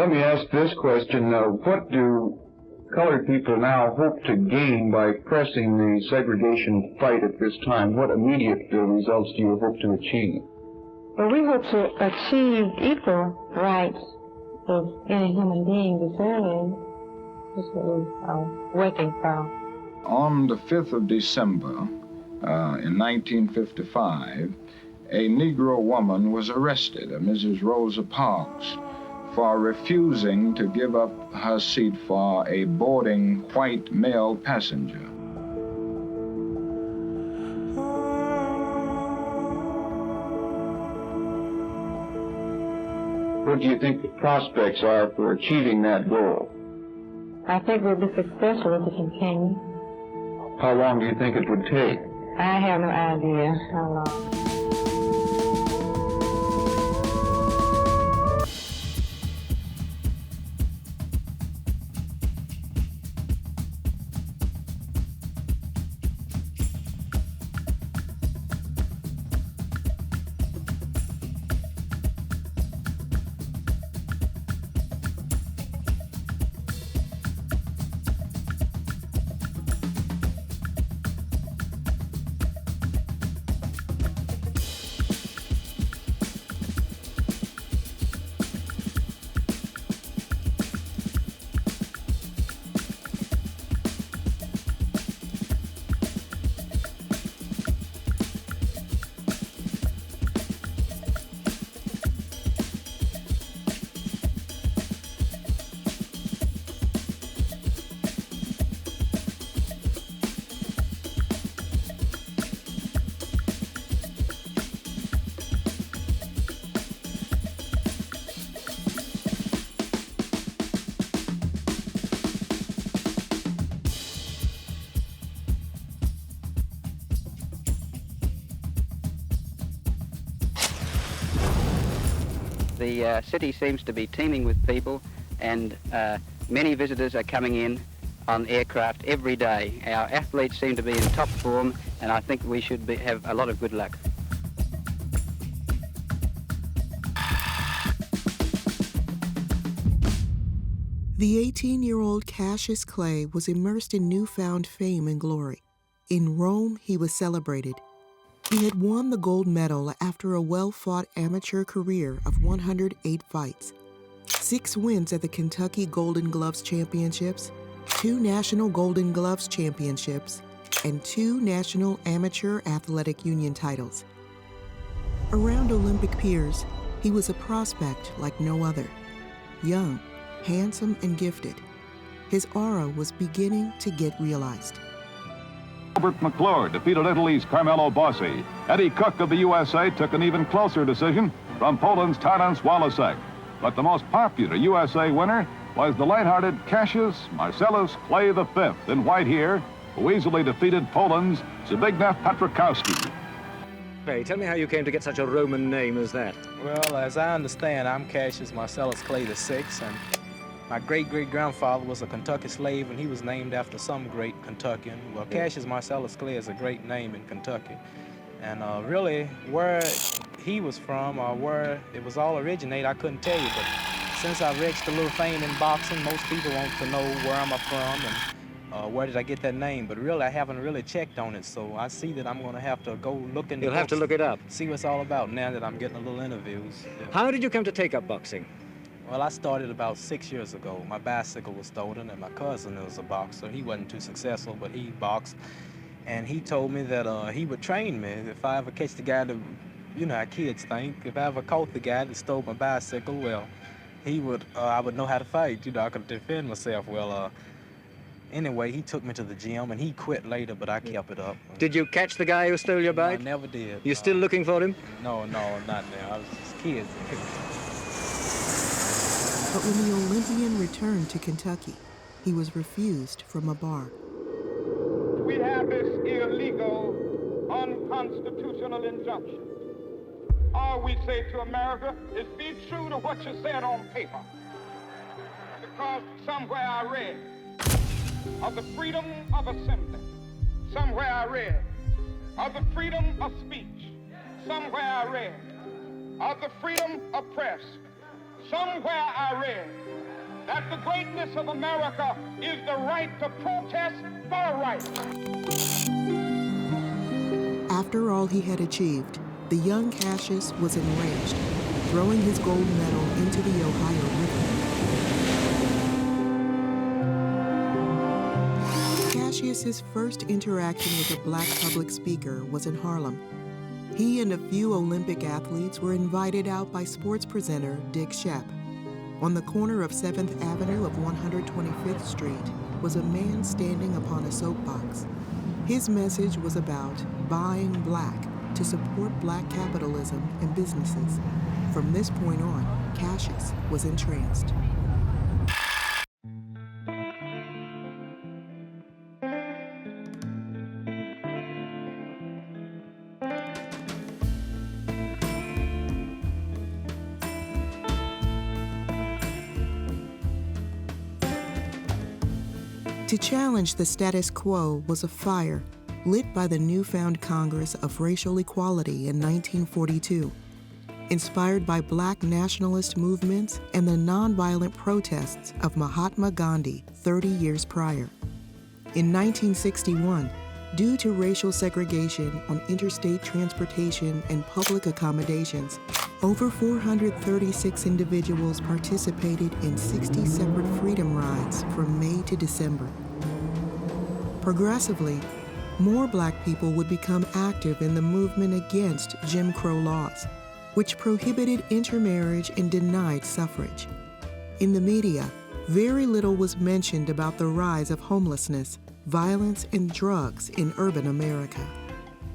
Let me ask this question. What do colored people now hope to gain by pressing the segregation fight at this time? What immediate results do you hope to achieve? Well, we hope to achieve equal rights of any human being deserving. That's what we are working for. On the 5th of December in 1955, a Negro woman was arrested, Mrs. Rosa Parks, for refusing to give up her seat for a boarding white male passenger. What do you think the prospects are for achieving that goal? I think we'll be successful if we continue. How long do you think it would take? I have no idea how long. The city seems to be teeming with people, and many visitors are coming in on aircraft every day. Our athletes seem to be in top form, and I think we should have a lot of good luck. The 18-year-old Cassius Clay was immersed in newfound fame and glory. In Rome, he was celebrated. He had won the gold medal after a well-fought amateur career of 108 fights, 6 wins at the Kentucky Golden Gloves Championships, 2 National Golden Gloves Championships, and 2 National Amateur Athletic Union titles. Around Olympic peers, he was a prospect like no other. Young, handsome, and gifted, his aura was beginning to get realized. Albert McClure defeated Italy's Carmelo Bossi. Eddie Cook of the USA took an even closer decision from Poland's Tarnan Walasek. But the most popular USA winner was the light-hearted Cassius Marcellus Clay V in white here, who easily defeated Poland's Zbigniew Piotrkowski. Hey, tell me how you came to get such a Roman name as that. Well, as I understand, I'm Cassius Marcellus Clay VI, and my great-great-grandfather was a Kentucky slave, and he was named after some great Kentuckian. Well, Cassius Marcellus Clay is a great name in Kentucky. And really, where he was from or where it was all originated, I couldn't tell you. But since I've reached a little fame in boxing, most people want to know where am I from and where did I get that name. But really, I haven't really checked on it, so I see that I'm going to have to go look into You'll have to look it up. See what it's all about now that I'm getting a little interviews. Yeah. How did you come to take up boxing? Well, I started about 6 years ago. My bicycle was stolen, and my cousin was a boxer. He wasn't too successful, but he boxed. And he told me that he would train me if I ever catch the guy that, you know how kids think, if I ever caught the guy that stole my bicycle, well, I would know how to fight. You know, I could defend myself. Well, anyway, he took me to the gym, and he quit later, but I kept it up. Did you catch the guy who stole your bike? No, I never did. You still looking for him? No, not now. I was just a kid. But when the Olympian returned to Kentucky, he was refused from a bar. We have this illegal, unconstitutional injunction. All we say to America is be true to what you said on paper. Because somewhere I read of the freedom of assembly. Somewhere I read of the freedom of speech. Somewhere I read of the freedom of press. Somewhere I read that the greatness of America is the right to protest for a right. After all he had achieved, the young Cassius was enraged, throwing his gold medal into the Ohio River. Cassius's first interaction with a black public speaker was in Harlem. He and a few Olympic athletes were invited out by sports presenter Dick Shep. On the corner of 7th Avenue of 125th Street was a man standing upon a soapbox. His message was about buying black to support black capitalism and businesses. From this point on, Cassius was entranced. To challenge the status quo was a fire lit by the newfound Congress of Racial Equality in 1942, inspired by black nationalist movements and the nonviolent protests of Mahatma Gandhi 30 years prior. In 1961, due to racial segregation on interstate transportation and public accommodations, over 436 individuals participated in 60 separate freedom rides from May to December. Progressively, more black people would become active in the movement against Jim Crow laws, which prohibited intermarriage and denied suffrage. In the media, very little was mentioned about the rise of homelessness, violence, and drugs in urban America.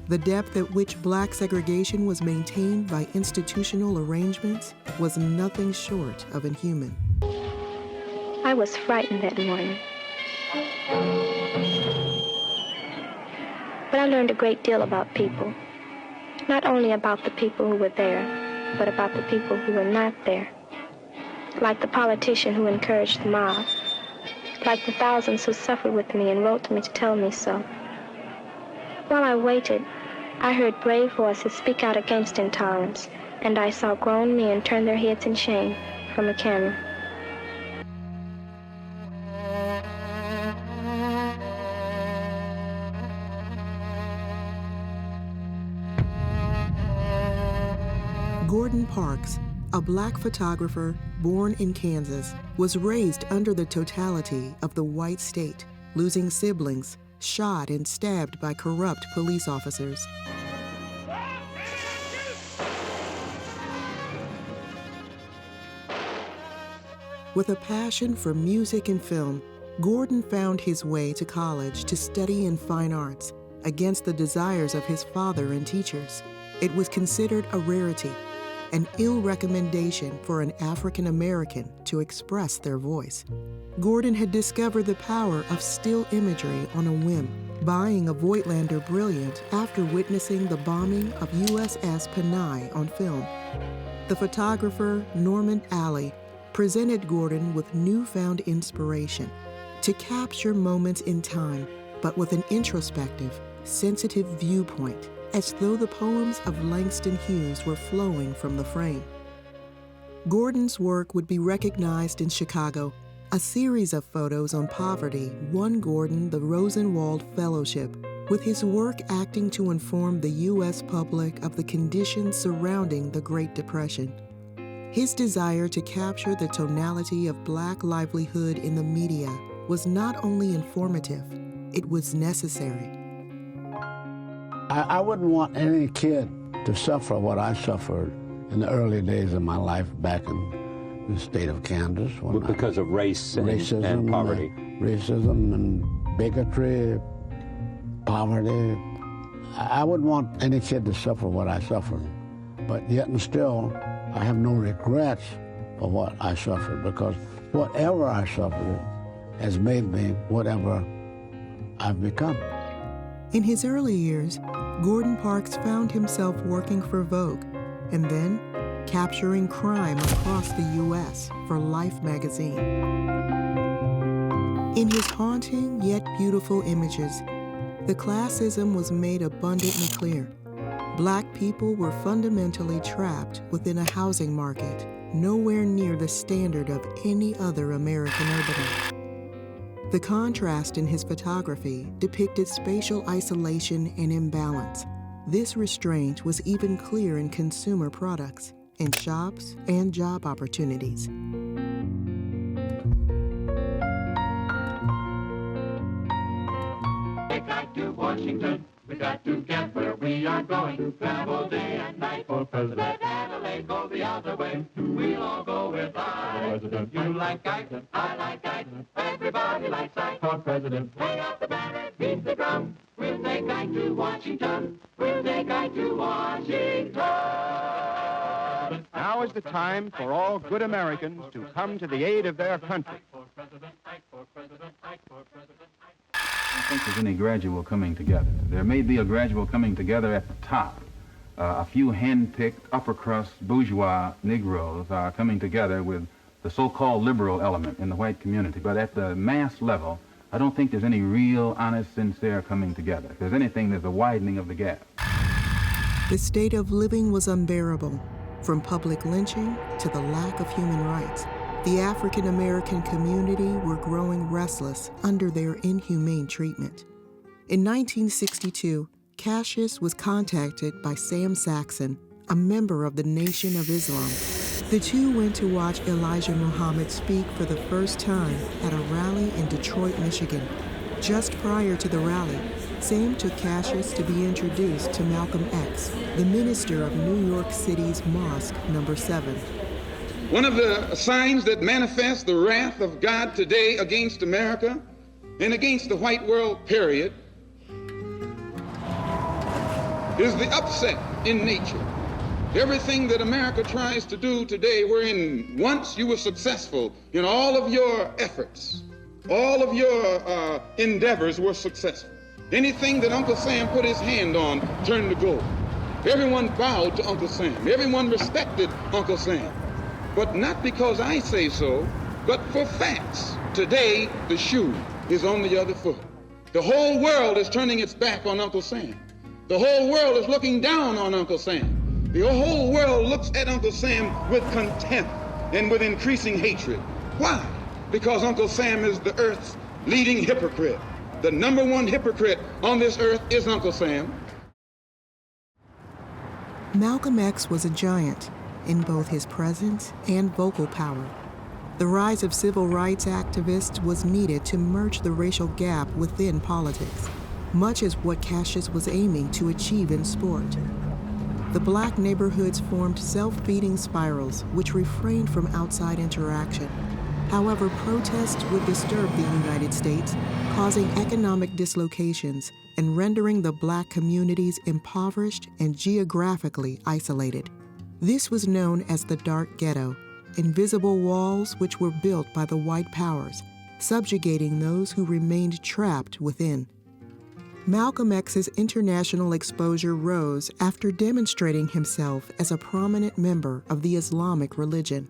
The depth at which black segregation was maintained by institutional arrangements was nothing short of inhuman. I was frightened that morning. But I learned a great deal about people. Not only about the people who were there, but about the people who were not there. Like the politician who encouraged the mob. Like the thousands who suffered with me and wrote to me to tell me so. While I waited, I heard brave voices speak out against intolerance, and I saw grown men turn their heads in shame from a camera. Gordon Parks, a black photographer born in Kansas, was raised under the totality of the white state, losing siblings, shot and stabbed by corrupt police officers. With a passion for music and film, Gordon found his way to college to study in fine arts, against the desires of his father and teachers. It was considered a rarity, an ill recommendation for an African American to express their voice. Gordon had discovered the power of still imagery on a whim, buying a Voigtlander Brilliant after witnessing the bombing of USS Panay on film. The photographer Norman Alley presented Gordon with newfound inspiration to capture moments in time, but with an introspective, sensitive viewpoint, as though the poems of Langston Hughes were flowing from the frame. Gordon's work would be recognized in Chicago. A series of photos on poverty won Gordon the Rosenwald Fellowship, with his work acting to inform the U.S. public of the conditions surrounding the Great Depression. His desire to capture the tonality of black livelihood in the media was not only informative, it was necessary. I wouldn't want any kid to suffer what I suffered in the early days of my life back in the state of Kansas. Because of racism and poverty. Racism and bigotry, poverty. I wouldn't want any kid to suffer what I suffered. But yet and still, I have no regrets for what I suffered, because whatever I suffered has made me whatever I've become. In his early years, Gordon Parks found himself working for Vogue and then capturing crime across the U.S. for Life magazine. In his haunting yet beautiful images, the classism was made abundantly clear. Black people were fundamentally trapped within a housing market nowhere near the standard of any other American urbanite. The contrast in his photography depicted spatial isolation and imbalance. This restraint was even clear in consumer products, in shops, and job opportunities. To Washington, we got to get where we are going. To travel day and night for President. Let Adelaide go the other way. We'll all go with I. President. You like Ike, I like Ike. Everybody likes Ike for President. Hang up the banner, beat the drum. We'll take Ike to Washington. We'll take Ike to Washington. Now is the time for all good Americans to come to the aid of their country. I don't think there's any gradual coming together. There may be a gradual coming together at the top. A few hand-picked, upper-crust, bourgeois Negroes are coming together with the so-called liberal element in the white community. But at the mass level, I don't think there's any real, honest, sincere coming together. If there's anything, there's a widening of the gap. The state of living was unbearable, from public lynching to the lack of human rights. The African American community were growing restless under their inhumane treatment. In 1962, Cassius was contacted by Sam Saxon, a member of the Nation of Islam. The two went to watch Elijah Muhammad speak for the first time at a rally in Detroit, Michigan. Just prior to the rally, Sam took Cassius to be introduced to Malcolm X, the minister of New York City's Mosque No. 7. One of the signs that manifests the wrath of God today against America and against the white world, period, is the upset in nature. Everything that America tries to do today, wherein once you were successful in all of your efforts, all of your endeavors were successful. Anything that Uncle Sam put his hand on turned to gold. Everyone bowed to Uncle Sam. Everyone respected Uncle Sam. But not because I say so, but for facts. Today, the shoe is on the other foot. The whole world is turning its back on Uncle Sam. The whole world is looking down on Uncle Sam. The whole world looks at Uncle Sam with contempt and with increasing hatred. Why? Because Uncle Sam is the earth's leading hypocrite. The number one hypocrite on this earth is Uncle Sam. Malcolm X was a giant in both his presence and vocal power. The rise of civil rights activists was needed to merge the racial gap within politics, much as what Cassius was aiming to achieve in sport. The black neighborhoods formed self-feeding spirals which refrained from outside interaction. However, protests would disturb the United States, causing economic dislocations and rendering the black communities impoverished and geographically isolated. This was known as the Dark Ghetto, invisible walls which were built by the white powers, subjugating those who remained trapped within. Malcolm X's international exposure rose after demonstrating himself as a prominent member of the Islamic religion.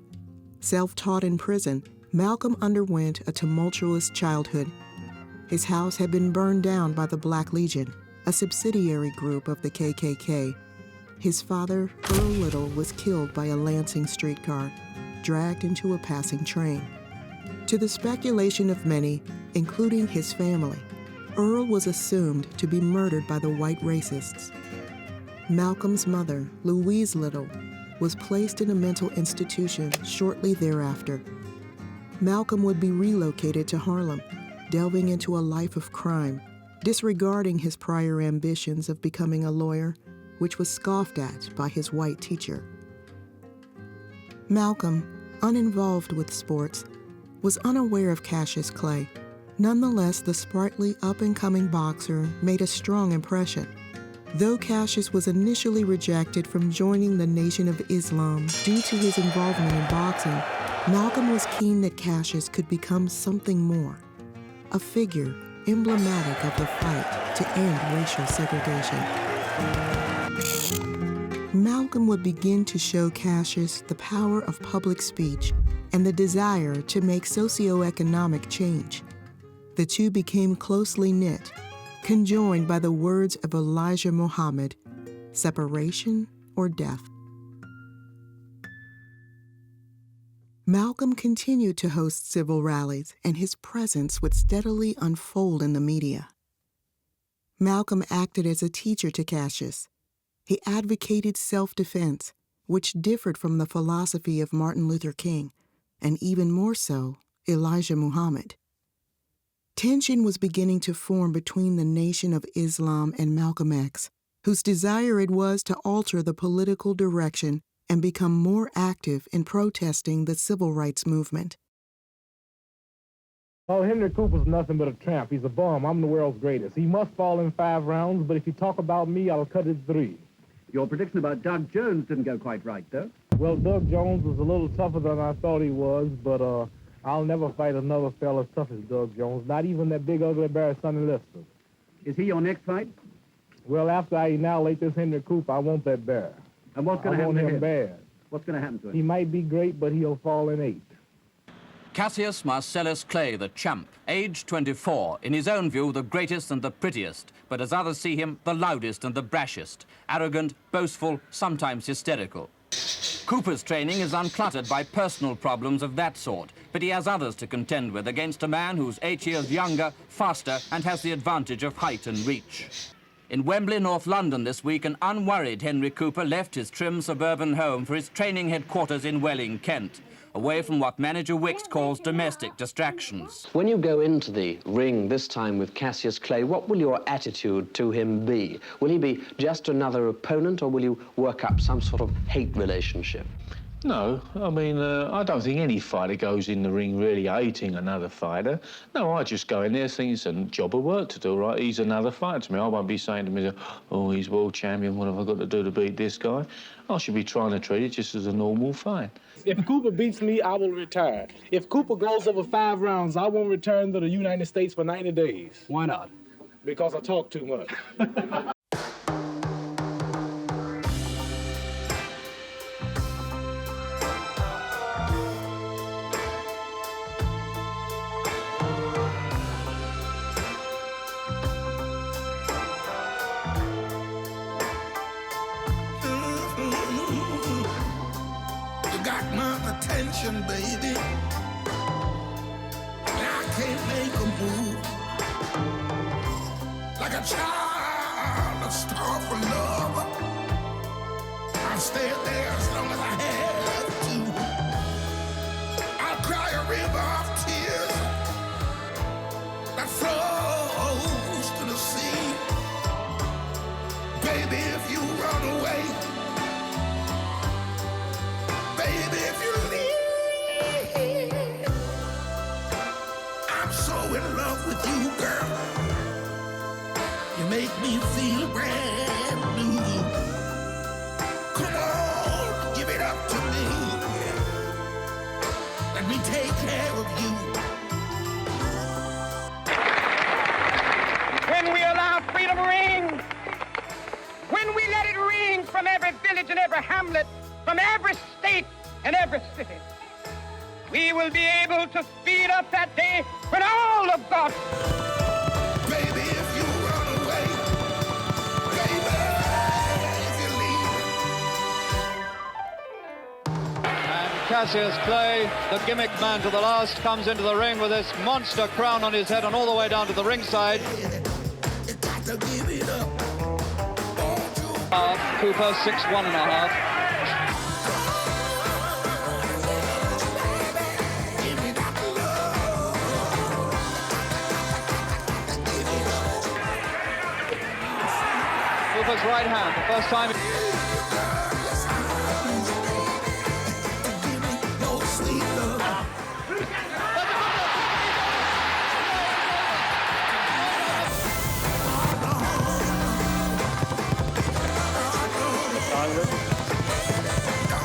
Self-taught in prison, Malcolm underwent a tumultuous childhood. His house had been burned down by the Black Legion, a subsidiary group of the KKK. His father, Earl Little, was killed by a Lansing streetcar, dragged into a passing train. To the speculation of many, including his family, Earl was assumed to be murdered by the white racists. Malcolm's mother, Louise Little, was placed in a mental institution shortly thereafter. Malcolm would be relocated to Harlem, delving into a life of crime, disregarding his prior ambitions of becoming a lawyer, which was scoffed at by his white teacher. Malcolm, uninvolved with sports, was unaware of Cassius Clay. Nonetheless, the sprightly up-and-coming boxer made a strong impression. Though Cassius was initially rejected from joining the Nation of Islam due to his involvement in boxing, Malcolm was keen that Cassius could become something more, a figure emblematic of the fight to end racial segregation. Malcolm would begin to show Cassius the power of public speech and the desire to make socioeconomic change. The two became closely knit, conjoined by the words of Elijah Muhammad, separation or death. Malcolm continued to host civil rallies, and his presence would steadily unfold in the media. Malcolm acted as a teacher to Cassius. He advocated self-defense, which differed from the philosophy of Martin Luther King, and even more so, Elijah Muhammad. Tension was beginning to form between the Nation of Islam and Malcolm X, whose desire it was to alter the political direction and become more active in protesting the civil rights movement. Oh, Henry Cooper's nothing but a tramp. He's a bum. I'm the world's greatest. He must fall in 5 rounds, but if you talk about me, I'll cut it 3. Your prediction about Doug Jones didn't go quite right, though. Well, Doug Jones was a little tougher than I thought he was, but I'll never fight another fella as tough as Doug Jones, not even that big ugly bear Sonny Liston. Is he your next fight? Well, after I annihilate this Henry Cooper, I want that bear. And what's going to happen to him? Bad. What's going to happen to him? He might be great, but he'll fall in 8. Cassius Marcellus Clay, the champ, aged 24, in his own view the greatest and the prettiest, but as others see him, the loudest and the brashest, arrogant, boastful, sometimes hysterical. Cooper's training is uncluttered by personal problems of that sort, but he has others to contend with against a man who's 8 years younger, faster, and has the advantage of height and reach. In Wembley, North London this week, an unworried Henry Cooper left his trim suburban home for his training headquarters in Welling, Kent, away from what manager Wicks calls domestic distractions. When you go into the ring this time with Cassius Clay, what will your attitude to him be? Will he be just another opponent, or will you work up some sort of hate relationship? No, I mean, I don't think any fighter goes in the ring really hating another fighter. No, I just go in there thinking it's a job of work to do, right? He's another fighter to me. I won't be saying to me, oh, he's world champion, what have I got to do to beat this guy? I should be trying to treat it just as a normal fight. If Cooper beats me, I will retire. If Cooper goes over 5 rounds, I won't return to the United States for 90 days. Why not? Because I talk too much. Attention, baby. I can't make a move. Like a child, a star for love. I stayed there as long as I had to. I'll cry a river of tears that flows to the sea. Baby, if you run away, baby, if you leave, I'm so in love with you, girl. You make me feel brand new. Come on, give it up to me. Let me take care of you. When we allow freedom ring, when we let it ring from every village and every hamlet, from every state and every city, we will be able to speed up that day when all of God. Baby, if you run away, baby, if you leave. And Cassius Clay, the gimmick man to the last, comes into the ring with this monster crown on his head and all the way down to the ringside. Cooper 6'1½". Cooper's right hand, the first time. Of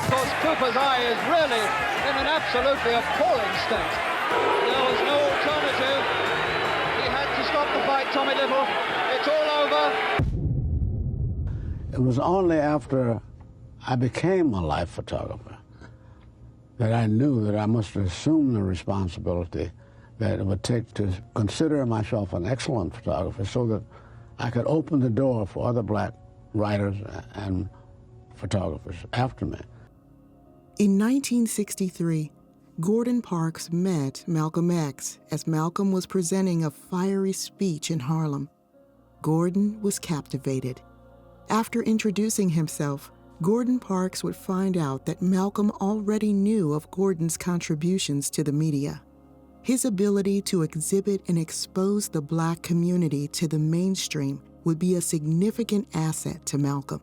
course, Cooper's eye is really in an absolutely appalling state. There was no alternative. He had to stop the fight, Tommy Little. It's all over. It was only after I became a life photographer that I knew that I must assume the responsibility that it would take to consider myself an excellent photographer so that I could open the door for other black writers and photographers after me. In 1963, Gordon Parks met Malcolm X as Malcolm was presenting a fiery speech in Harlem. Gordon was captivated. After introducing himself, Gordon Parks would find out that Malcolm already knew of Gordon's contributions to the media. His ability to exhibit and expose the Black community to the mainstream would be a significant asset to Malcolm.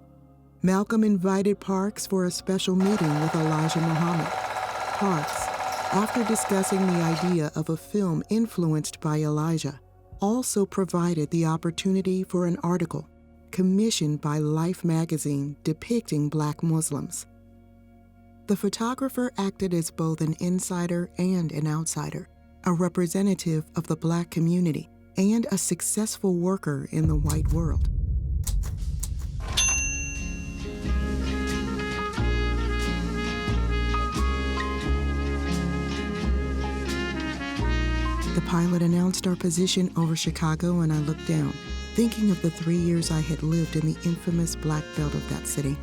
Malcolm invited Parks for a special meeting with Elijah Muhammad. Parks, after discussing the idea of a film influenced by Elijah, also provided the opportunity for an article commissioned by Life magazine depicting Black Muslims. The photographer acted as both an insider and an outsider, a representative of the Black community, and a successful worker in the white world. The pilot announced our position over Chicago, and I looked down, thinking of the 3 years I had lived in the infamous Black Belt of that city.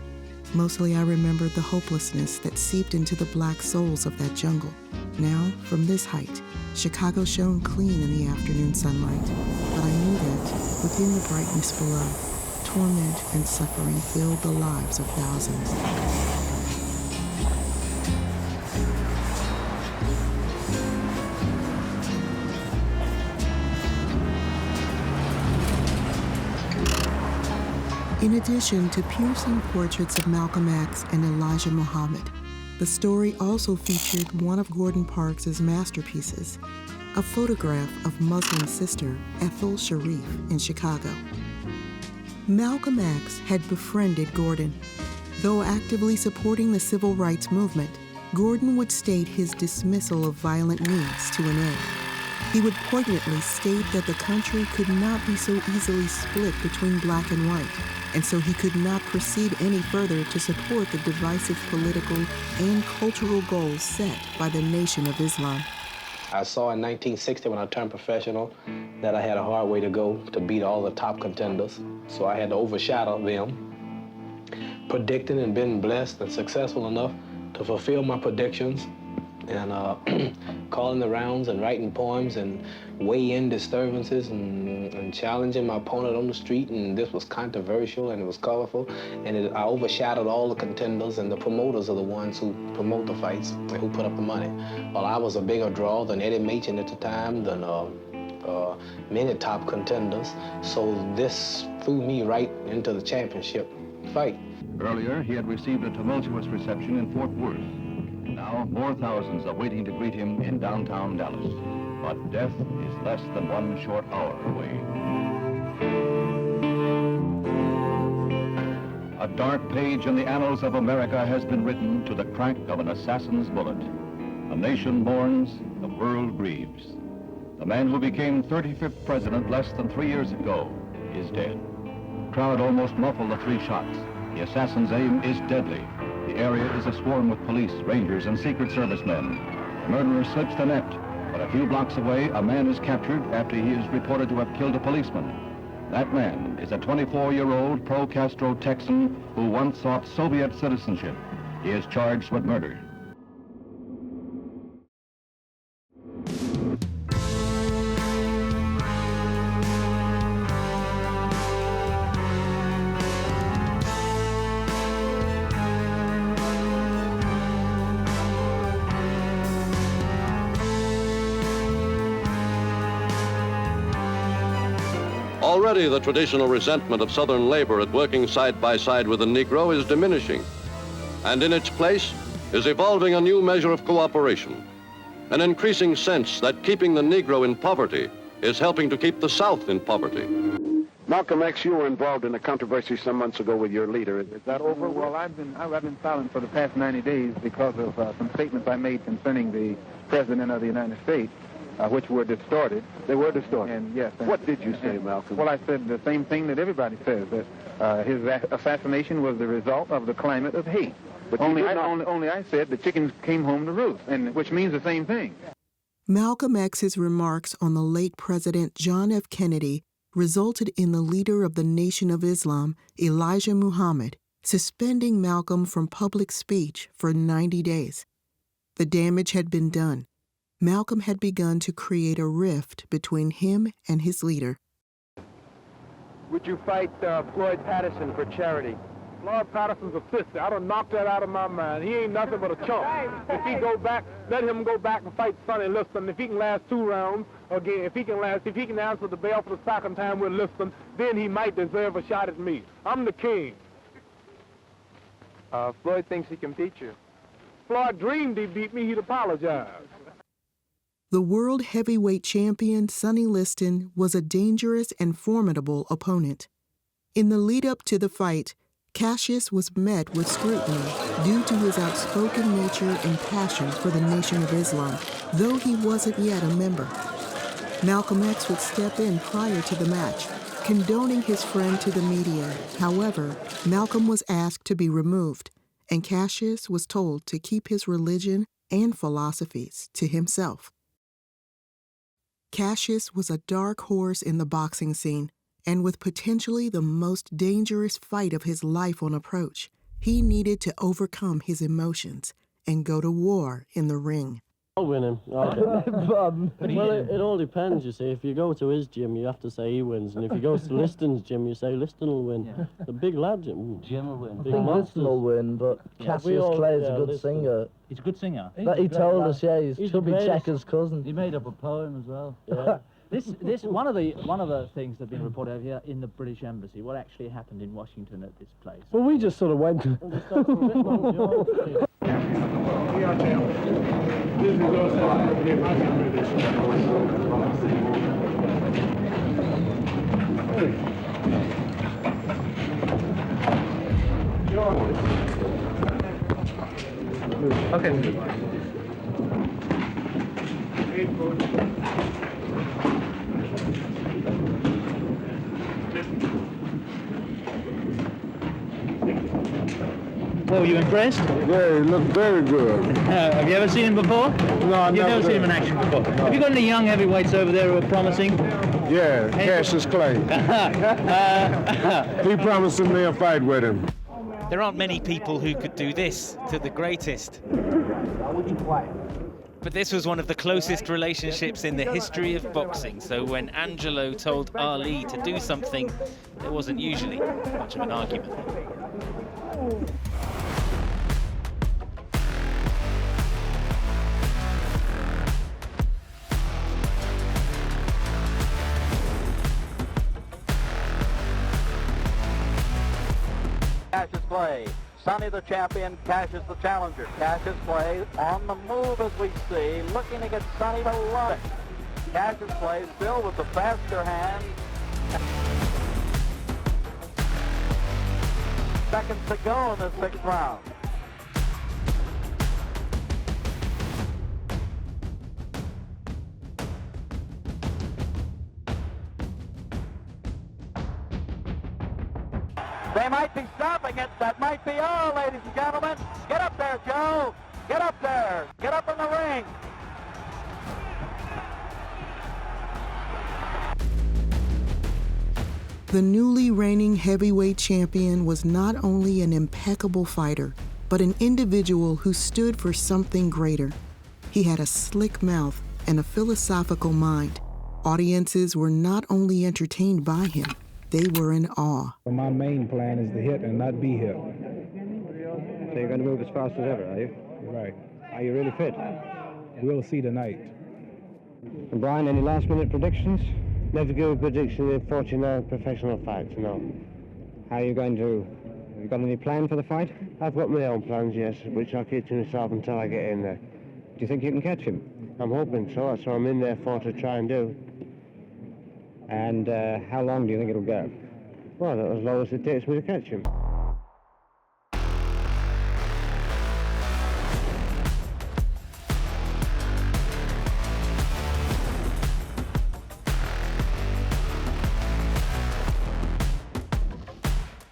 Mostly I remembered the hopelessness that seeped into the Black souls of that jungle. Now, from this height, Chicago shone clean in the afternoon sunlight, but I knew that, within the brightness below, torment and suffering filled the lives of thousands. In addition to piercing portraits of Malcolm X and Elijah Muhammad, the story also featured one of Gordon Parks' masterpieces, a photograph of Muslim sister Ethel Sharif in Chicago. Malcolm X had befriended Gordon. Though actively supporting the civil rights movement, Gordon would state his dismissal of violent means to an end. He would poignantly state that the country could not be so easily split between black and white, and so he could not proceed any further to support the divisive political and cultural goals set by the Nation of Islam. I saw in 1960 when I turned professional that I had a hard way to go to beat all the top contenders, so I had to overshadow them, predicting and been blessed and successful enough to fulfill my predictions, and calling the rounds and writing poems and weigh-in disturbances and challenging my opponent on the street, and this was controversial and it was colorful, and I overshadowed all the contenders, and the promoters are the ones who promote the fights and who put up the money. Well, I was a bigger draw than Eddie Machen at the time, than many top contenders, so this threw me right into the championship fight. Earlier, he had received a tumultuous reception in Fort Worth. Now, more thousands are waiting to greet him in downtown Dallas. But death is less than 1 short hour away. A dark page in the annals of America has been written to the crack of an assassin's bullet. A nation mourns, the world grieves. The man who became 35th president less than 3 years ago is dead. The crowd almost muffled the 3 shots. The assassin's aim is deadly. The area is aswarm with police, rangers, and Secret Service men. The murderer slips the net, but a few blocks away, a man is captured after he is reported to have killed a policeman. That man is a 24-year-old pro-Castro Texan who once sought Soviet citizenship. He is charged with murder. Already the traditional resentment of Southern labor at working side by side with the Negro is diminishing, and in its place is evolving a new measure of cooperation, an increasing sense that keeping the Negro in poverty is helping to keep the South in poverty. Malcolm X, you were involved in a controversy some months ago with your leader. Is that over? Well, I've been silent for the past 90 days because of some statements I made concerning the President of the United States, which were distorted. They were distorted? And yes. What did you say, Malcolm? Well, I said the same thing that everybody says, that his assassination was the result of the climate of hate. But only I said the chickens came home to roost, and which means the same thing. Malcolm X's remarks on the late President John F. Kennedy resulted in the leader of the Nation of Islam, Elijah Muhammad, suspending Malcolm from public speech for 90 days. The damage had been done. Malcolm had begun to create a rift between him and his leader. Would you fight Floyd Patterson for charity? Floyd Patterson's a sister. I done knocked that out of my mind. He ain't nothing but a chump. If he go back, let him go back and fight Sonny Liston. If he can last 2 rounds, again, if he can answer the bell for the second time with Liston, then he might deserve a shot at me. I'm the king. Floyd thinks he can beat you. Floyd dreamed he beat me, he'd apologize. The world heavyweight champion, Sonny Liston, was a dangerous and formidable opponent. In the lead-up to the fight, Cassius was met with scrutiny due to his outspoken nature and passion for the Nation of Islam, though he wasn't yet a member. Malcolm X would step in prior to the match, condoning his friend to the media. However, Malcolm was asked to be removed, and Cassius was told to keep his religion and philosophies to himself. Cassius was a dark horse in the boxing scene, and with potentially the most dangerous fight of his life on approach, he needed to overcome his emotions and go to war in the ring. I'll win him. Well, it all depends, you see. If you go to his gym, you have to say he wins. And if you go to Liston's gym, you say Liston will win. Yeah. The big lad, Jim will win. I think Liston will win, but Cassius Clay is a good singer. He's a good singer. But he told us, yeah, he's Chubby Checker's cousin. He made up a poem as well. Yeah. This one of the things that have been reported over here in the British Embassy. What actually happened in Washington at this place? Well, we just sort of went. Okay. Well, were you impressed? Yeah, he looked very good. Have you ever seen him before? No, You've never seen him in action before. No. Have you got any young heavyweights over there who are promising? Yeah, Cassius Clay. He promised me a fight with him. There aren't many people who could do this to the greatest. But this was one of the closest relationships in the history of boxing. So when Angelo told Ali to do something, there wasn't usually much of an argument. Cassius Clay, Sonny the champion, Cassius the challenger. Cassius Clay on the move as we see, looking to get Sonny to love it. Cassius Clay still with the faster hand. Seconds to go in the 6th round. They might be stopping it. That might be all, ladies and gentlemen. Get up there, Joe. Get up there. Get up in the ring. The newly reigning heavyweight champion was not only an impeccable fighter, but an individual who stood for something greater. He had a slick mouth and a philosophical mind. Audiences were not only entertained by him, they were in awe. My main plan is to hit and not be hit. So you're going to move as fast as ever, are you? Right. Are you really fit? We'll see tonight. And Brian, any last-minute predictions? Never give a prediction in 49 professional fights, no. How are you going to... Have you got any plan for the fight? I've got my own plans, yes, which I'll keep to myself until I get in there. Do you think you can catch him? I'm hoping so. That's what I'm in there for, to try and do. And how long do you think it'll go? Well, as long as it takes me to catch him.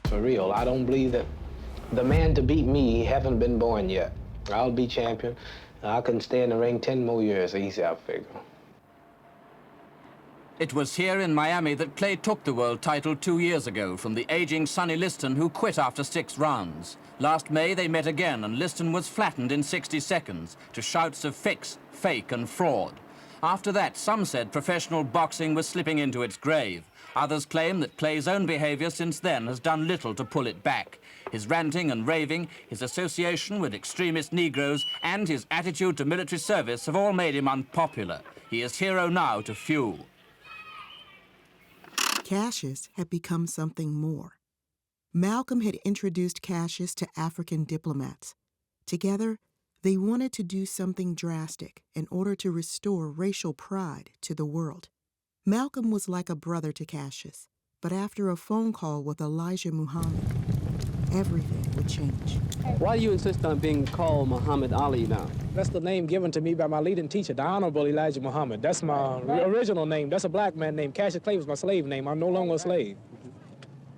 For real, I don't believe that the man to beat me haven't been born yet. I'll be champion. I can stay in the ring 10 more years, easy, I figure. It was here in Miami that Clay took the world title 2 years ago from the aging Sonny Liston, who quit after 6 rounds. Last May they met again and Liston was flattened in 60 seconds to shouts of fix, fake and fraud. After that, some said professional boxing was slipping into its grave. Others claim that Clay's own behavior since then has done little to pull it back. His ranting and raving, his association with extremist Negroes and his attitude to military service have all made him unpopular. He is hero now to few. Cassius had become something more. Malcolm had introduced Cassius to African diplomats. Together, they wanted to do something drastic in order to restore racial pride to the world. Malcolm was like a brother to Cassius, but after a phone call with Elijah Muhammad, everything would change. Why do you insist on being called Muhammad Ali now? That's the name given to me by my leading teacher, the Honorable Elijah Muhammad. That's my original name. That's a black man name. Cassius Clay was my slave name. I'm no longer a slave.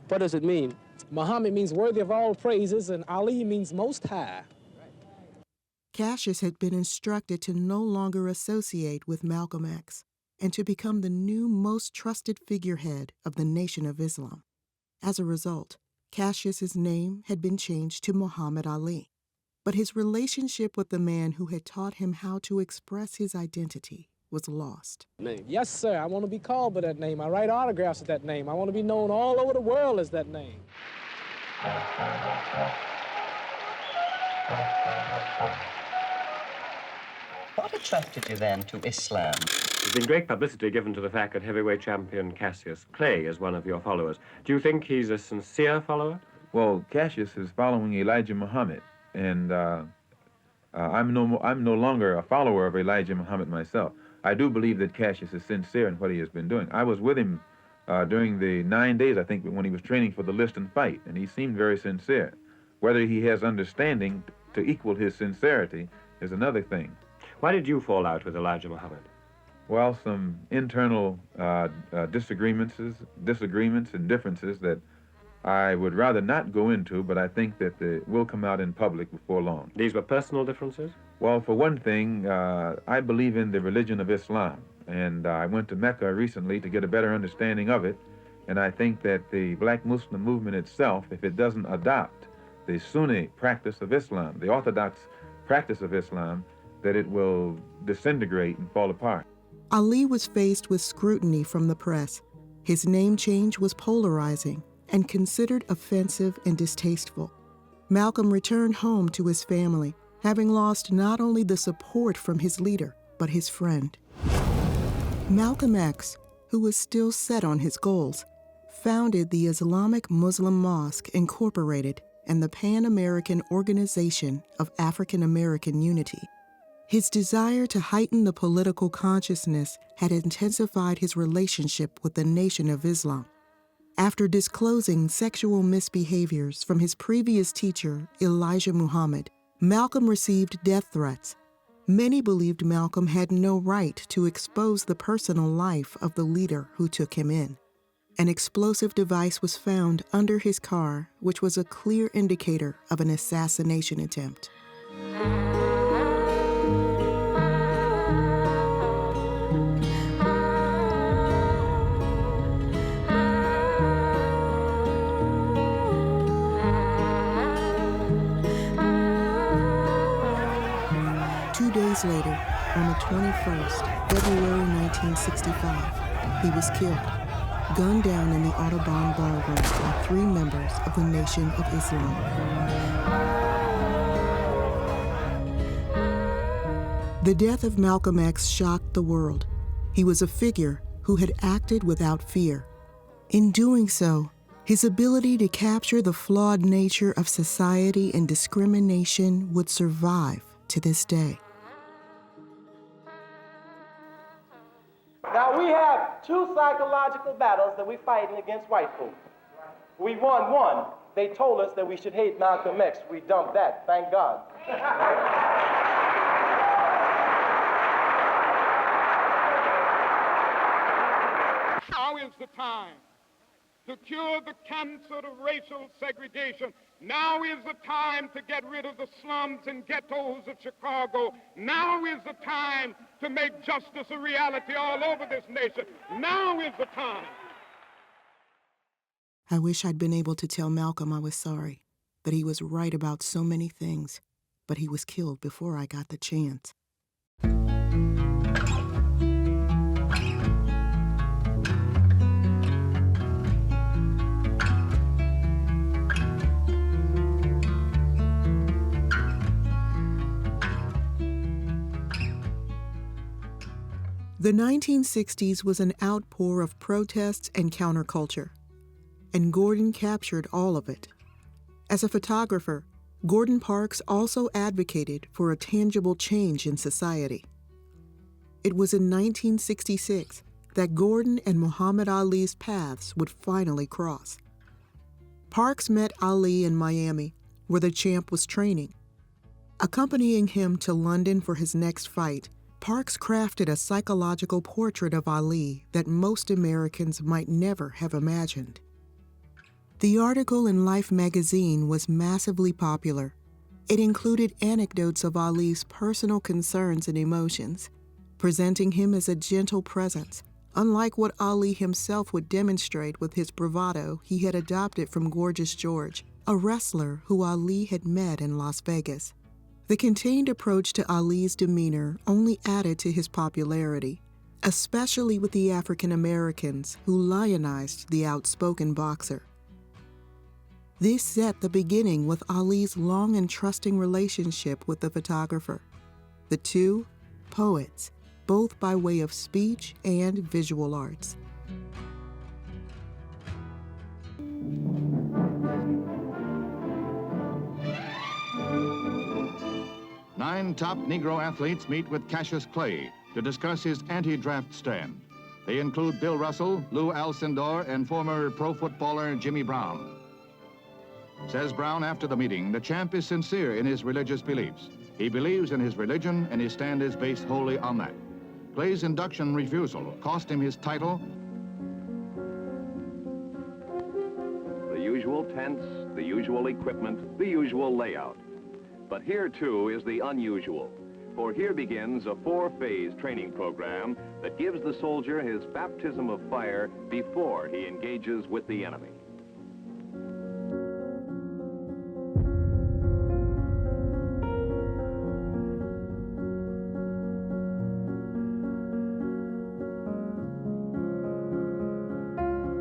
What does it mean? Muhammad means worthy of all praises, and Ali means most high. Cassius had been instructed to no longer associate with Malcolm X and to become the new most trusted figurehead of the Nation of Islam. As a result, Cassius's name had been changed to Muhammad Ali, but his relationship with the man who had taught him how to express his identity was lost. Yes, sir. I want to be called by that name. I write autographs with that name. I want to be known all over the world as that name. What attracted you then to Islam? There's been great publicity given to the fact that heavyweight champion Cassius Clay is one of your followers. Do you think he's a sincere follower? Well, Cassius is following Elijah Muhammad, and I'm no longer a follower of Elijah Muhammad myself. I do believe that Cassius is sincere in what he has been doing. I was with him during the 9 days, I think, when he was training for the Liston fight, and he seemed very sincere. Whether he has understanding to equal his sincerity is another thing. Why did you fall out with Elijah Muhammad? Well, some internal disagreements and differences that I would rather not go into, but I think that they will come out in public before long. These were personal differences? Well, for one thing, I believe in the religion of Islam, and I went to Mecca recently to get a better understanding of it, and I think that the black Muslim movement itself, if it doesn't adopt the Sunni practice of Islam, the orthodox practice of Islam, that it will disintegrate and fall apart. Ali was faced with scrutiny from the press. His name change was polarizing and considered offensive and distasteful. Malcolm returned home to his family, having lost not only the support from his leader, but his friend. Malcolm X, who was still set on his goals, founded the Islamic Muslim Mosque Incorporated and the Pan-American Organization of African American Unity. His desire to heighten the political consciousness had intensified his relationship with the Nation of Islam. After disclosing sexual misbehaviors from his previous teacher, Elijah Muhammad, Malcolm received death threats. Many believed Malcolm had no right to expose the personal life of the leader who took him in. An explosive device was found under his car, which was a clear indicator of an assassination attempt. 2 days later, on the 21st, February 1965, he was killed, gunned down in the Audubon Ballroom by 3 members of the Nation of Islam. The death of Malcolm X shocked the world. He was a figure who had acted without fear. In doing so, his ability to capture the flawed nature of society and discrimination would survive to this day. Now, we have 2 psychological battles that we're fighting against white folks. We won one. They told us that we should hate Malcolm X. We dumped that, thank God. Now is the time to cure the cancer of racial segregation Now is the time to get rid of the slums and ghettos of Chicago. Now is the time to make justice a reality all over this nation. Now is the time. I wish I'd been able to tell Malcolm I was sorry, that he was right about so many things, but he was killed before I got the chance. The 1960s was an outpour of protests and counterculture, and Gordon captured all of it. As a photographer, Gordon Parks also advocated for a tangible change in society. It was in 1966 that Gordon and Muhammad Ali's paths would finally cross. Parks met Ali in Miami, where the champ was training. Accompanying him to London for his next fight, Parks crafted a psychological portrait of Ali that most Americans might never have imagined. The article in Life magazine was massively popular. It included anecdotes of Ali's personal concerns and emotions, presenting him as a gentle presence, unlike what Ali himself would demonstrate with his bravado he had adopted from Gorgeous George, a wrestler who Ali had met in Las Vegas. The contained approach to Ali's demeanor only added to his popularity, especially with the African Americans who lionized the outspoken boxer. This set the beginning with Ali's long and trusting relationship with the photographer. The two, poets, both by way of speech and visual arts. Nine top Negro athletes meet with Cassius Clay to discuss his anti-draft stand. They include Bill Russell, Lou Alcindor, and former pro footballer Jimmy Brown. Says Brown after the meeting, the champ is sincere in his religious beliefs. He believes in his religion, and his stand is based wholly on that. Clay's induction refusal cost him his title. The usual tents, the usual equipment, the usual layout. But here, too, is the unusual. For here begins a 4-phase training program that gives the soldier his baptism of fire before he engages with the enemy.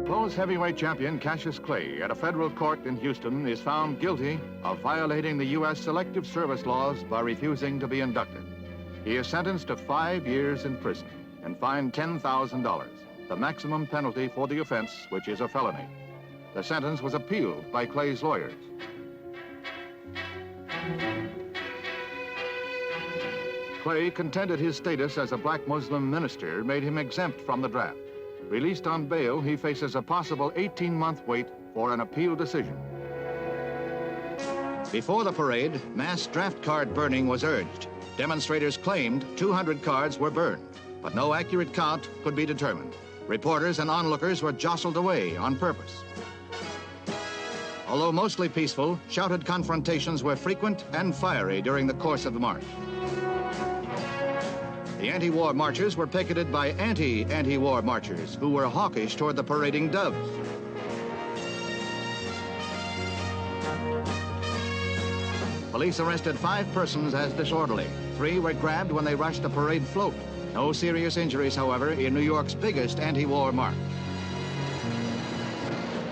Close heavyweight champion Cassius Clay at a federal court in Houston is found guilty of violating the U.S. Selective Service laws by refusing to be inducted. He is sentenced to 5 years in prison and fined $10,000, the maximum penalty for the offense, which is a felony. The sentence was appealed by Clay's lawyers. Clay contended his status as a black Muslim minister made him exempt from the draft. Released on bail, he faces a possible 18-month wait for an appeal decision. Before the parade, mass draft card burning was urged. Demonstrators claimed 200 cards were burned, but no accurate count could be determined. Reporters and onlookers were jostled away on purpose. Although mostly peaceful, shouted confrontations were frequent and fiery during the course of the march. The anti-war marchers were picketed by anti-war marchers who were hawkish toward the parading doves. Police arrested 5 persons as disorderly. 3 were grabbed when they rushed the parade float. No serious injuries, however, in New York's biggest anti-war march.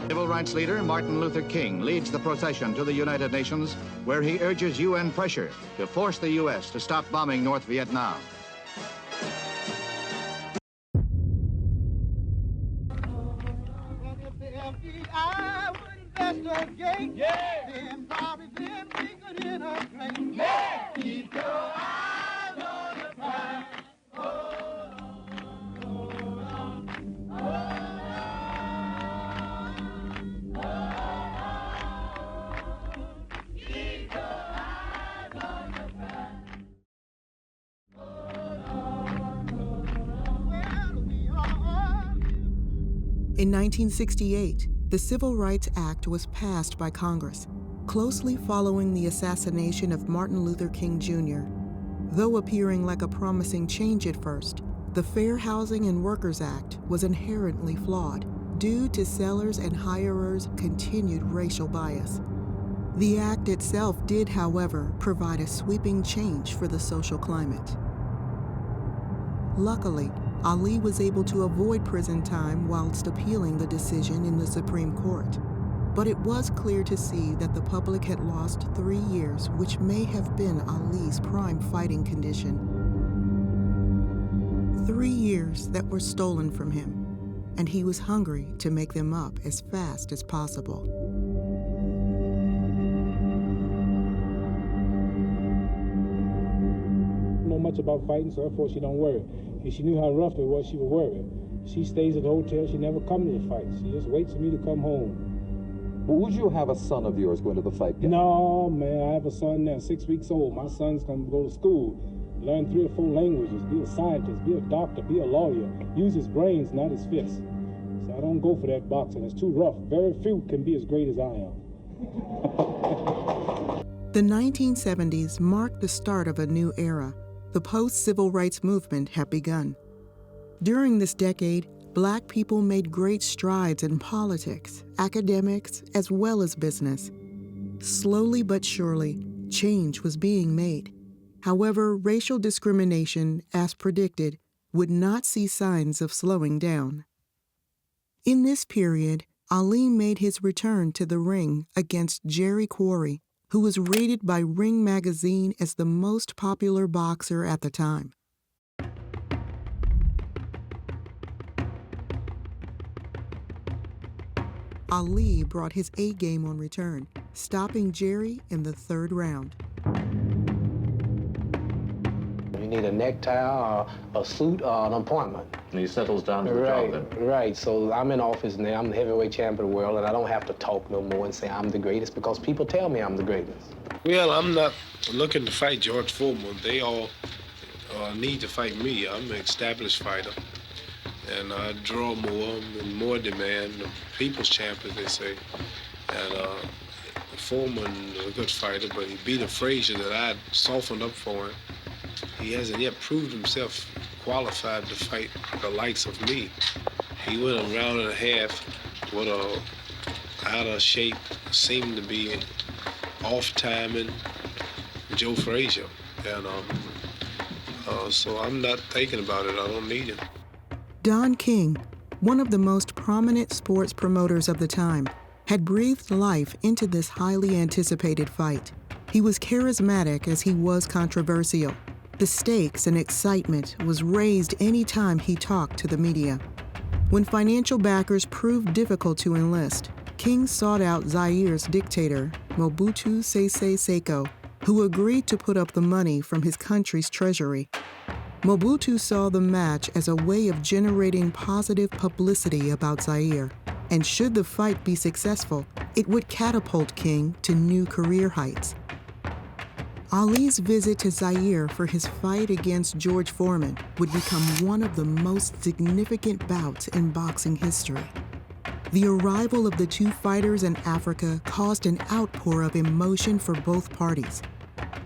Civil rights leader Martin Luther King leads the procession to the United Nations, where he urges UN pressure to force the U.S. to stop bombing North Vietnam. In 1968, the Civil Rights Act was passed by Congress. Closely following the assassination of Martin Luther King Jr., though appearing like a promising change at first, the Fair Housing and Workers Act was inherently flawed due to sellers' and hirers' continued racial bias. The act itself did, however, provide a sweeping change for the social climate. Luckily, Ali was able to avoid prison time whilst appealing the decision in the Supreme Court. But it was clear to see that the public had lost 3 years, which may have been Ali's prime fighting condition. 3 years that were stolen from him, and he was hungry to make them up as fast as possible. Know much about fighting, so therefore she don't worry. If she knew how rough it was, she would worry. She stays at the hotel, she never comes to the fights. She just waits for me to come home. Well, would you have a son of yours going to the fight game? No, man, I have a son now, 6 weeks old. My son's gonna go to school, learn 3 or 4 languages, be a scientist, be a doctor, be a lawyer, use his brains, not his fists. So I don't go for that boxing, it's too rough. Very few can be as great as I am. The 1970s marked the start of a new era. The post-civil rights movement had begun. During this decade, Black people made great strides in politics, academics, as well as business. Slowly but surely, change was being made. However, racial discrimination, as predicted, would not see signs of slowing down. In this period, Ali made his return to the ring against Jerry Quarry, who was rated by Ring magazine as the most popular boxer at the time. Ali brought his A game on return, stopping Jerry in the 3rd round. You need a necktie, or a suit, or an appointment. And he settles down to the job then. Right, so I'm in office now, I'm the heavyweight champion of the world, and I don't have to talk no more and say I'm the greatest because people tell me I'm the greatest. Well, I'm not looking to fight George Foreman. They all need to fight me. I'm an established fighter. And I draw more and more demand. The people's champion, they say. And Foreman is a good fighter, but he beat a Frazier that I softened up for him. He hasn't yet proved himself qualified to fight the likes of me. He went a round and a half with a out of shape, seemed to be off timing Joe Frazier. And so I'm not thinking about it. I don't need it. Don King, one of the most prominent sports promoters of the time, had breathed life into this highly anticipated fight. He was charismatic as he was controversial. The stakes and excitement was raised any time he talked to the media. When financial backers proved difficult to enlist, King sought out Zaire's dictator, Mobutu Sese Seko, who agreed to put up the money from his country's treasury. Mobutu saw the match as a way of generating positive publicity about Zaire, and should the fight be successful, it would catapult King to new career heights. Ali's visit to Zaire for his fight against George Foreman would become one of the most significant bouts in boxing history. The arrival of the two fighters in Africa caused an outpour of emotion for both parties.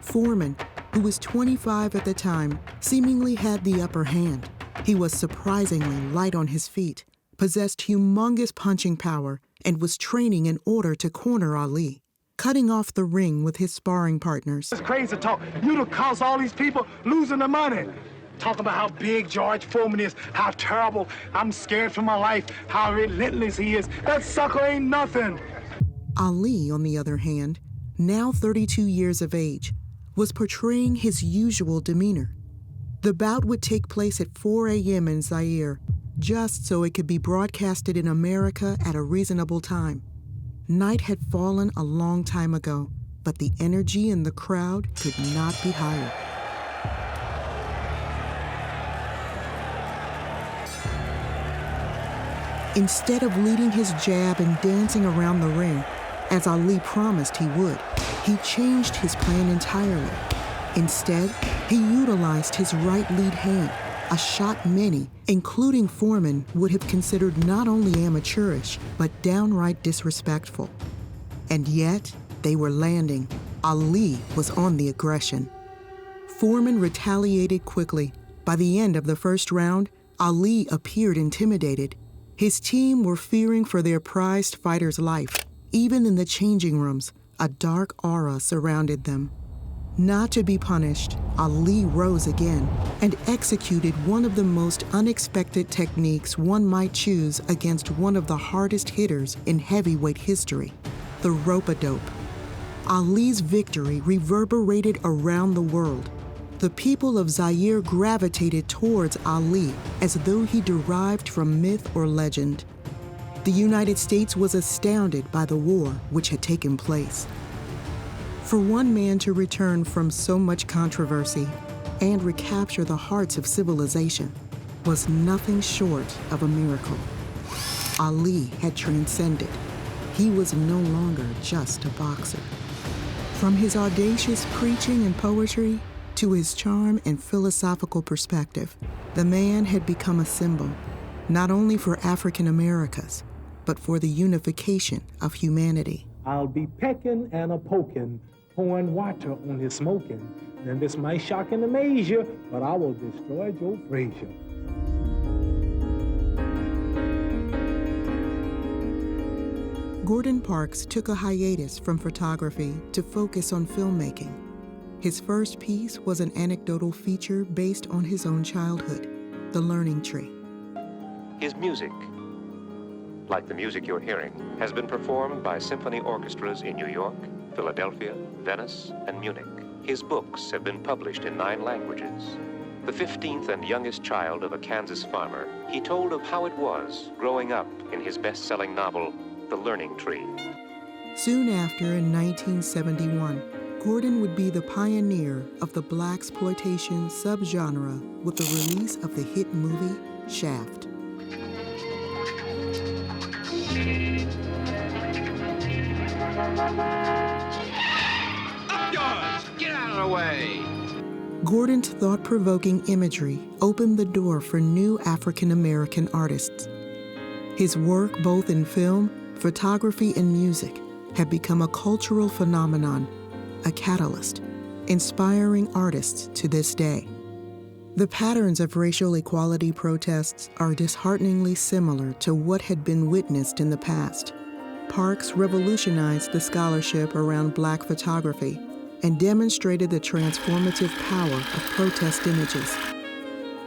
Foreman, who was 25 at the time, seemingly had the upper hand. He was surprisingly light on his feet, possessed humongous punching power, and was training in order to corner Ali, cutting off the ring with his sparring partners. It's crazy talk. You done caused all these people losing their money. Talking about how big George Foreman is, how terrible, I'm scared for my life, how relentless he is. That sucker ain't nothing. Ali, on the other hand, now 32 years of age, was portraying his usual demeanor. The bout would take place at 4 a.m. in Zaire, just so it could be broadcasted in America at a reasonable time. Night had fallen a long time ago, but the energy in the crowd could not be higher. Instead of leading his jab and dancing around the ring, as Ali promised he would, he changed his plan entirely. Instead, he utilized his right lead hand, a shot many, including Foreman, would have considered not only amateurish, but downright disrespectful. And yet, They were landing. Ali was on the aggression. Foreman retaliated quickly. By the end of the first round, Ali appeared intimidated. His team were fearing for their prized fighter's life. Even in the changing rooms, a dark aura surrounded them. Not to be punished, Ali rose again and executed one of the most unexpected techniques one might choose against one of the hardest hitters in heavyweight history, the rope-a-dope. Ali's victory reverberated around the world. The people of Zaire gravitated towards Ali as though he derived from myth or legend. The United States was astounded by the war which had taken place. For one man to return from so much controversy and recapture the hearts of civilization was nothing short of a miracle. Ali had transcended. He was no longer just a boxer. From his audacious preaching and poetry to his charm and philosophical perspective, the man had become a symbol, not only for African Americas, but for the unification of humanity. I'll be pecking and a poking, pouring water on his smoking. And this might shock and amaze you, but I will destroy Joe Frazier. Gordon Parks took a hiatus from photography to focus on filmmaking. His first piece was an anecdotal feature based on his own childhood, The Learning Tree. His music, like the music you're hearing, has been performed by symphony orchestras in New York, Philadelphia, Venice, and Munich. His books have been published in 9 languages. The 15th and youngest child of a Kansas farmer, he told of how it was growing up in his best-selling novel, The Learning Tree. Soon after, in 1971, Gordon would be the pioneer of the blaxploitation subgenre with the release of the hit movie Shaft. Up yours! Get out of the way! Gordon's thought-provoking imagery opened the door for new African-American artists. His work, both in film, photography, and music, had become a cultural phenomenon, a catalyst, inspiring artists to this day. The patterns of racial equality protests are dishearteningly similar to what had been witnessed in the past. Parks revolutionized the scholarship around Black photography and demonstrated the transformative power of protest images.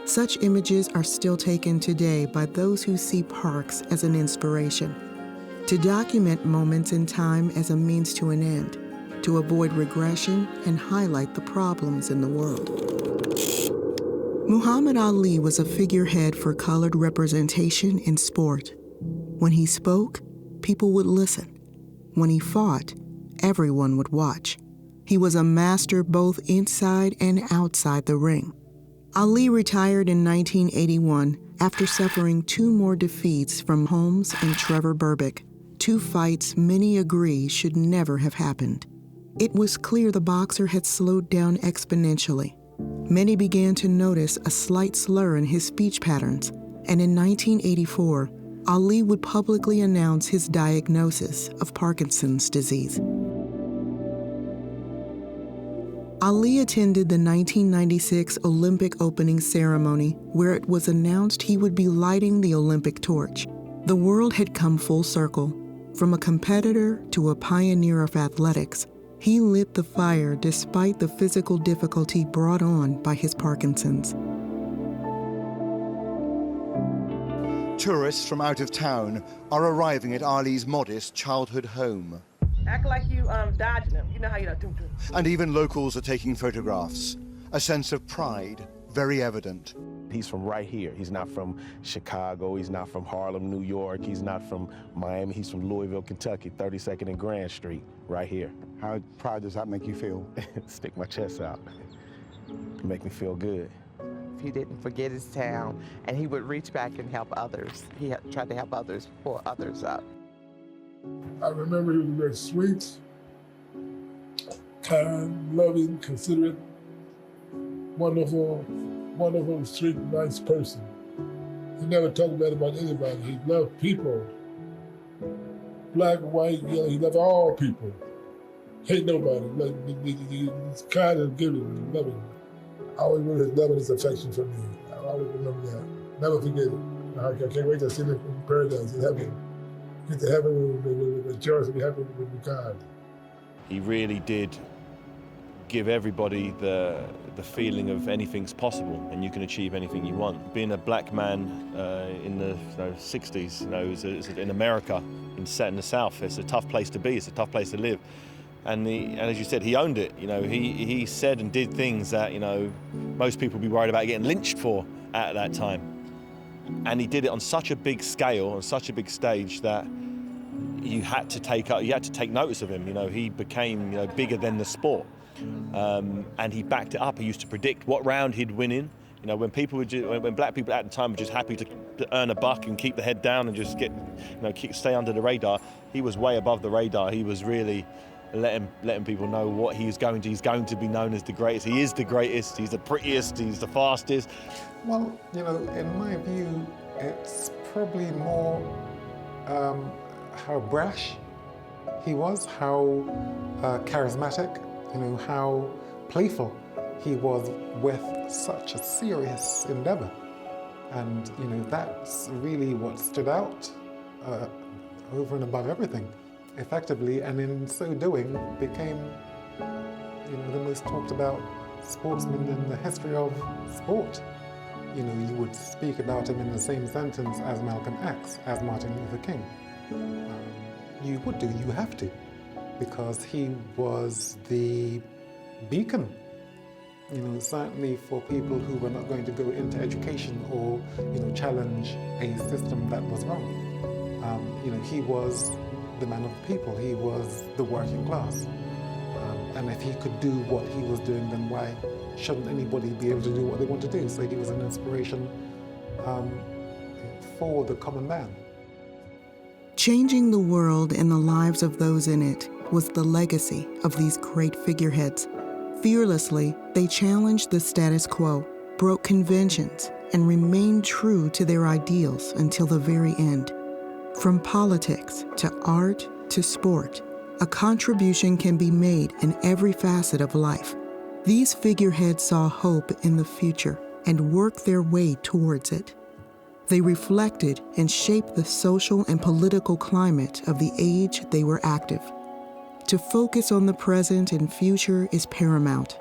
Such images are still taken today by those who see Parks as an inspiration, to document moments in time as a means to an end, to avoid regression and highlight the problems in the world. Muhammad Ali was a figurehead for colored representation in sport. When he spoke, people would listen. When he fought, everyone would watch. He was a master both inside and outside the ring. Ali retired in 1981 after suffering 2 more defeats from Holmes and Trevor Berbick, 2 fights many agree should never have happened. It was clear the boxer had slowed down exponentially. Many began to notice a slight slur in his speech patterns, and in 1984, Ali would publicly announce his diagnosis of Parkinson's disease. Ali attended the 1996 Olympic opening ceremony, where it was announced he would be lighting the Olympic torch. The world had come full circle. From a competitor to a pioneer of athletics, he lit the fire despite the physical difficulty brought on by his Parkinson's. Tourists from out of town are arriving at Ali's modest childhood home. Act like you dodging them. You know how you do. And even locals are taking photographs. A sense of pride, very evident. He's from right here. He's not from Chicago. He's not from Harlem, New York. He's not from Miami. He's from Louisville, Kentucky, 32nd and Grand Street, right here. How proud does that make you feel? Stick my chest out. Make me feel good. He didn't forget his town, and he would reach back and help others. He tried to help others, pull others up. I remember he was very sweet, kind, loving, considerate, wonderful, sweet, nice person. He never talked bad about anybody. He loved people, black, white, yellow. He loved all people. hate nobody. He's kind and giving and loving. I always remember his love and his affection for me. I always remember that. Never forget it. I can't wait to see him in paradise, in heaven. Get to heaven with rejoice and be happy with God. He really did give everybody the feeling of anything's possible and you can achieve anything you want. Being a black man in the 60s, in America, in the South, it's a tough place to be, it's a tough place to live. And as you said, he owned it. He said and did things that most people would be worried about getting lynched for at that time. And he did it on such a big scale, on such a big stage that you had to take notice of him. He became bigger than the sport. And he backed it up. He used to predict what round he'd win in. When black people at the time were just happy to earn a buck and keep the head down and just stay under the radar, he was way above the radar. He was really letting people know what he's going to. He's going to be known as the greatest. He is the greatest. He's the prettiest. He's the fastest. Well, in my view, it's probably more how brash he was, how charismatic, how playful he was with such a serious endeavor. And, that's really what stood out over and above everything, effectively, and in so doing became, the most talked about sportsman in the history of sport. You would speak about him in the same sentence as Malcolm X, as Martin Luther King. You would do, you have to, because he was the beacon, certainly for people who were not going to go into education or, challenge a system that was wrong. He was the man of the people, he was the working class. And if he could do what he was doing, then why shouldn't anybody be able to do what they want to do? So he was an inspiration for the common man. Changing the world and the lives of those in it was the legacy of these great figureheads. Fearlessly, they challenged the status quo, broke conventions, and remained true to their ideals until the very end. From politics to art to sport, a contribution can be made in every facet of life. These figureheads saw hope in the future and worked their way towards it. They reflected and shaped the social and political climate of the age they were active. To focus on the present and future is paramount,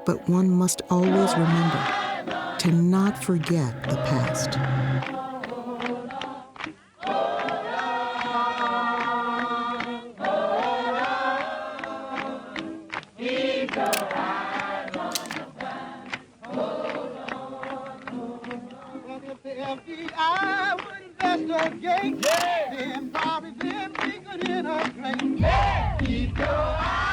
but one must always remember to not forget the past. I would investigate, then Bobby, then we could integrate. Keep your eyes.